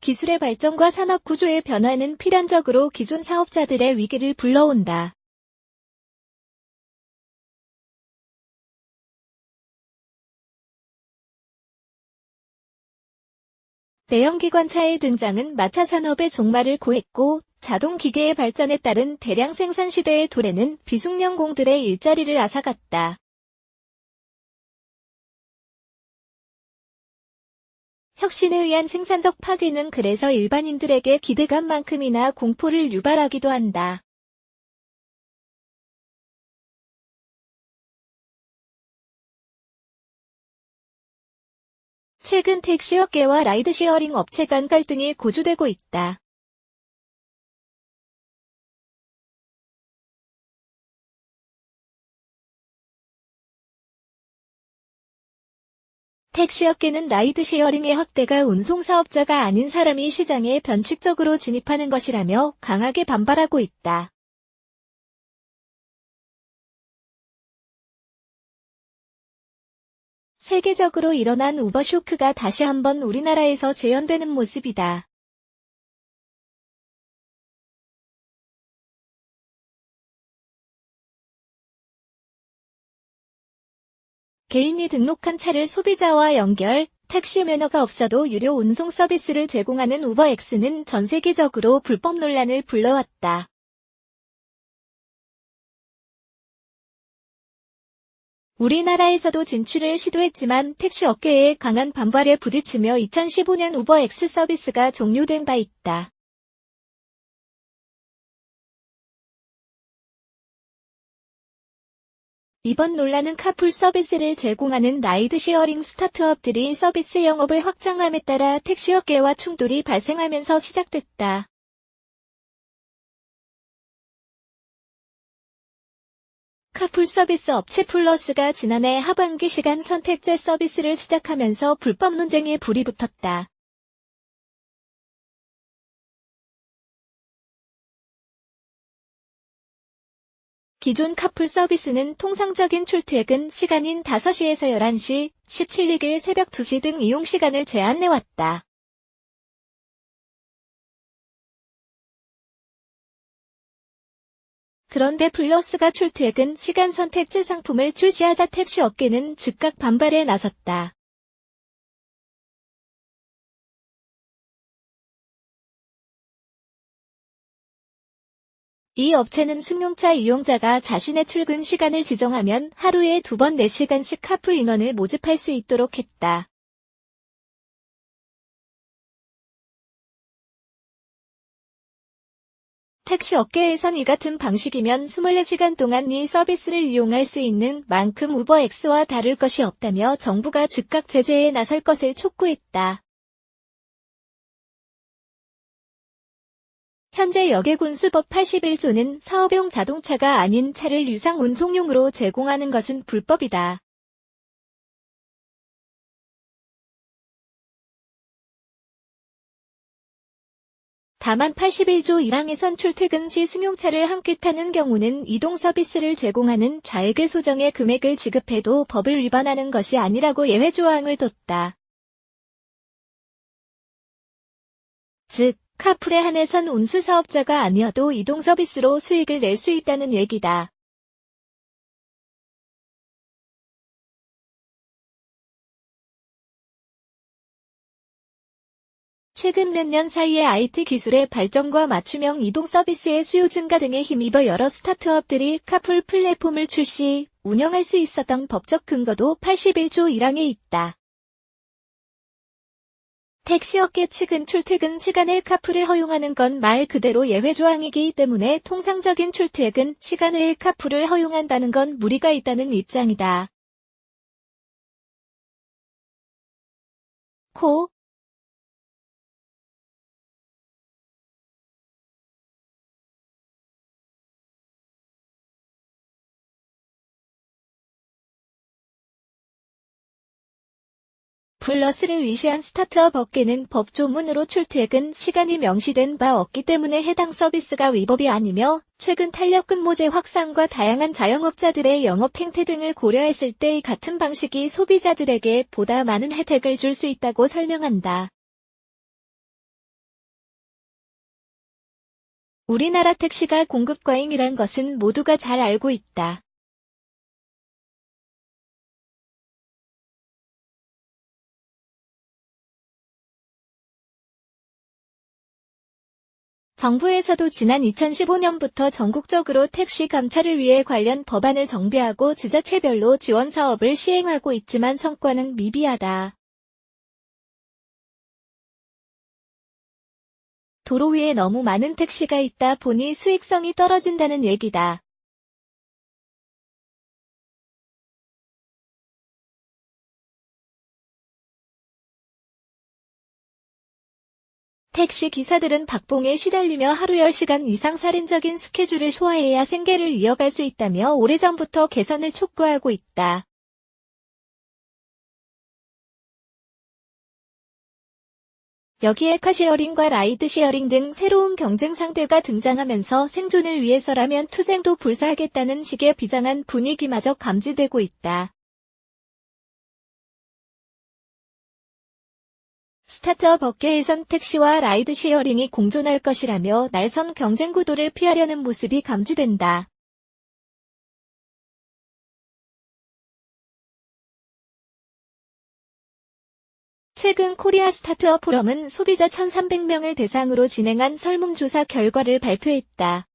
기술의 발전과 산업 구조의 변화는 필연적으로 기존 사업자들의 위기를 불러온다. 대형기관차의 등장은 마차 산업의 종말을 고했고, 자동기계의 발전에 따른 대량 생산 시대의 도래는 비숙련공들의 일자리를 앗아갔다. 혁신에 의한 생산적 파괴는 그래서 일반인들에게 기대감만큼이나 공포를 유발하기도 한다. 최근 택시업계와 라이드쉐어링 업체 간 갈등이 고조되고 있다. 택시업계는 라이드쉐어링의 확대가 운송사업자가 아닌 사람이 시장에 변칙적으로 진입하는 것이라며 강하게 반발하고 있다. 세계적으로 일어난 우버 쇼크가 다시 한번 우리나라에서 재현되는 모습이다. 개인이 등록한 차를 소비자와 연결, 택시 매너가 없어도 유료 운송 서비스를 제공하는 우버엑스는 전 세계적으로 불법 논란을 불러왔다. 우리나라에서도 진출을 시도했지만 택시 업계의 강한 반발에 부딪히며 2015년 우버엑스 서비스가 종료된 바 있다. 이번 논란은 카풀 서비스를 제공하는 라이드쉐어링 스타트업들이 서비스 영업을 확장함에 따라 택시업계와 충돌이 발생하면서 시작됐다. 카풀 서비스 업체 플러스가 지난해 하반기 시간 선택제 서비스를 시작하면서 불법 논쟁에 불이 붙었다. 기존 카풀 서비스는 통상적인 출퇴근 시간인 5시에서 11시, 17일길 새벽 2시 등 이용시간을 제한해왔다. 그런데 플러스가 출퇴근 시간 선택제 상품을 출시하자 택시 업계는 즉각 반발에 나섰다. 이 업체는 승용차 이용자가 자신의 출근 시간을 지정하면 하루에 2번 4시간씩 카풀 인원을 모집할 수 있도록 했다. 택시 업계에선 이 같은 방식이면 24시간 동안 이 서비스를 이용할 수 있는 만큼 우버엑스와 다를 것이 없다며 정부가 즉각 제재에 나설 것을 촉구했다. 현재 여객운수법 81조는 사업용 자동차가 아닌 차를 유상 운송용으로 제공하는 것은 불법이다. 다만 81조 1항에선 출퇴근 시 승용차를 함께 타는 경우는 이동 서비스를 제공하는 자에게 소정의 금액을 지급해도 법을 위반하는 것이 아니라고 예외 조항을 뒀다. 즉, 카풀에 한해선 운수사업자가 아니어도 이동 서비스로 수익을 낼 수 있다는 얘기다. 최근 몇 년 사이에 IT 기술의 발전과 맞춤형 이동 서비스의 수요 증가 등에 힘입어 여러 스타트업들이 카풀 플랫폼을 출시, 운영할 수 있었던 법적 근거도 81조 1항에 있다. 택시업계 측은 출퇴근 시간에 카풀을 허용하는 건 말 그대로 예외 조항이기 때문에 통상적인 출퇴근 시간 외에 카풀을 허용한다는 건 무리가 있다는 입장이다. 코 플러스를 위시한 스타트업 업계는 법조문으로 출퇴근 시간이 명시된 바 없기 때문에 해당 서비스가 위법이 아니며 최근 탄력 근무제 확산과 다양한 자영업자들의 영업 행태 등을 고려했을 때 같은 방식이 소비자들에게 보다 많은 혜택을 줄 수 있다고 설명한다. 우리나라 택시가 공급 과잉이란 것은 모두가 잘 알고 있다. 정부에서도 지난 2015년부터 전국적으로 택시 감차를 위해 관련 법안을 정비하고 지자체별로 지원 사업을 시행하고 있지만 성과는 미비하다. 도로 위에 너무 많은 택시가 있다 보니 수익성이 떨어진다는 얘기다. 택시 기사들은 박봉에 시달리며 하루 10시간 이상 살인적인 스케줄을 소화해야 생계를 이어갈 수 있다며 오래전부터 개선을 촉구하고 있다. 여기에 카쉐어링과 라이드쉐어링 등 새로운 경쟁 상대가 등장하면서 생존을 위해서라면 투쟁도 불사하겠다는 식의 비장한 분위기마저 감지되고 있다. 스타트업 업계에선 택시와 라이드쉐어링이 공존할 것이라며 날선 경쟁 구도를 피하려는 모습이 감지된다. 최근 코리아 스타트업 포럼은 소비자 1,300명을 대상으로 진행한 설문조사 결과를 발표했다.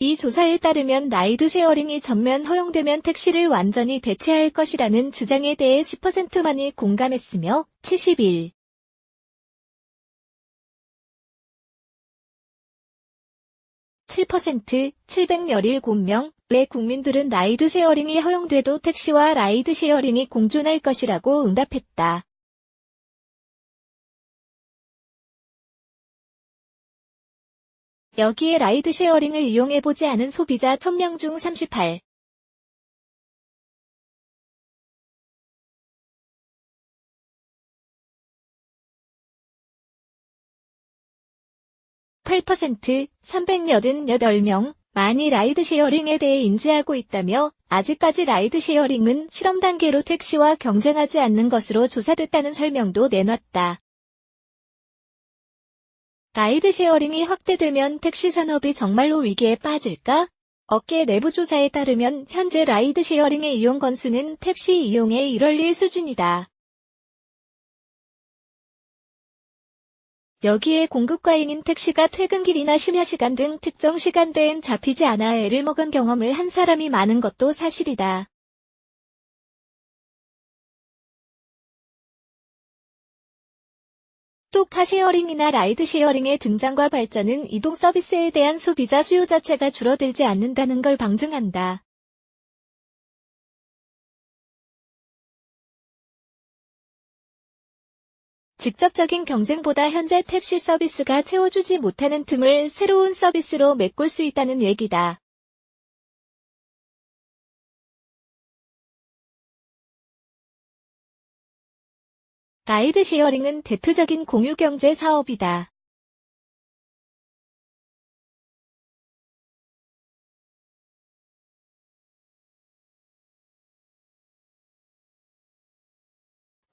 이 조사에 따르면 라이드 쉐어링이 전면 허용되면 택시를 완전히 대체할 것이라는 주장에 대해 10%만이 공감했으며 71. 7%, 717명의 국민들은 라이드 쉐어링이 허용돼도 택시와 라이드 쉐어링이 공존할 것이라고 응답했다. 여기에 라이드 쉐어링을 이용해보지 않은 소비자 1,000명 중 38. 8%, 388명만이 라이드쉐어링에 대해 인지하고 있다며 아직까지 라이드쉐어링은 실험 단계로 택시와 경쟁하지 않는 것으로 조사됐다는 설명도 내놨다. 라이드쉐어링이 확대되면 택시 산업이 정말로 위기에 빠질까? 업계 내부 조사에 따르면 현재 라이드쉐어링의 이용 건수는 택시 이용의 1월 1 수준이다. 여기에 공급 과잉인 택시가 퇴근길이나 심야시간 등 특정 시간대엔 잡히지 않아 애를 먹은 경험을 한 사람이 많은 것도 사실이다. 또 카쉐어링이나 라이드쉐어링의 등장과 발전은 이동 서비스에 대한 소비자 수요 자체가 줄어들지 않는다는 걸 방증한다. 직접적인 경쟁보다 현재 택시 서비스가 채워주지 못하는 틈을 새로운 서비스로 메꿀 수 있다는 얘기다. 라이드쉐어링은 대표적인 공유경제 사업이다.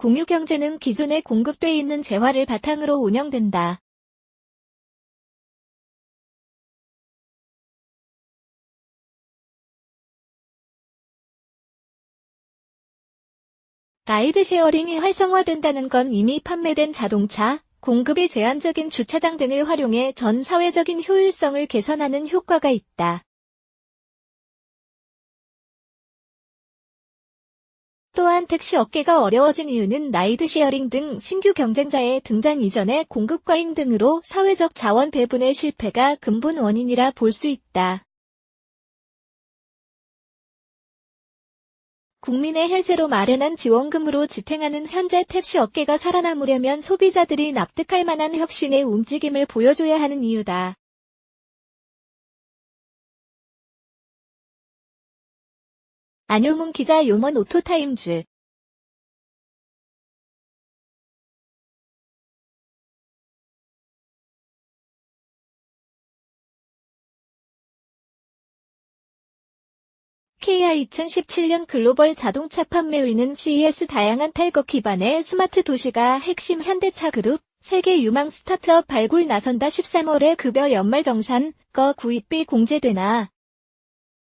공유경제는 기존에 공급돼 있는 재화를 바탕으로 운영된다. 라이드쉐어링이 활성화된다는 건 이미 판매된 자동차, 공급이 제한적인 주차장 등을 활용해 전 사회적인 효율성을 개선하는 효과가 있다. 또한 택시 업계가 어려워진 이유는 라이드쉐어링 등 신규 경쟁자의 등장 이전에 공급 과잉 등으로 사회적 자원 배분의 실패가 근본 원인이라 볼 수 있다. 국민의 혈세로 마련한 지원금으로 지탱하는 현재 택시 업계가 살아남으려면 소비자들이 납득할 만한 혁신의 움직임을 보여줘야 하는 이유다. 안효문 기자 요먼 오토타임즈 KR 코리아 2017년 글로벌 자동차 판매위는 CES 다양한 탈거 기반의 스마트 도시가 핵심 현대차 그룹, 세계 유망 스타트업 발굴 나선다 13월에 급여 연말정산, 거 구입비 공제되나.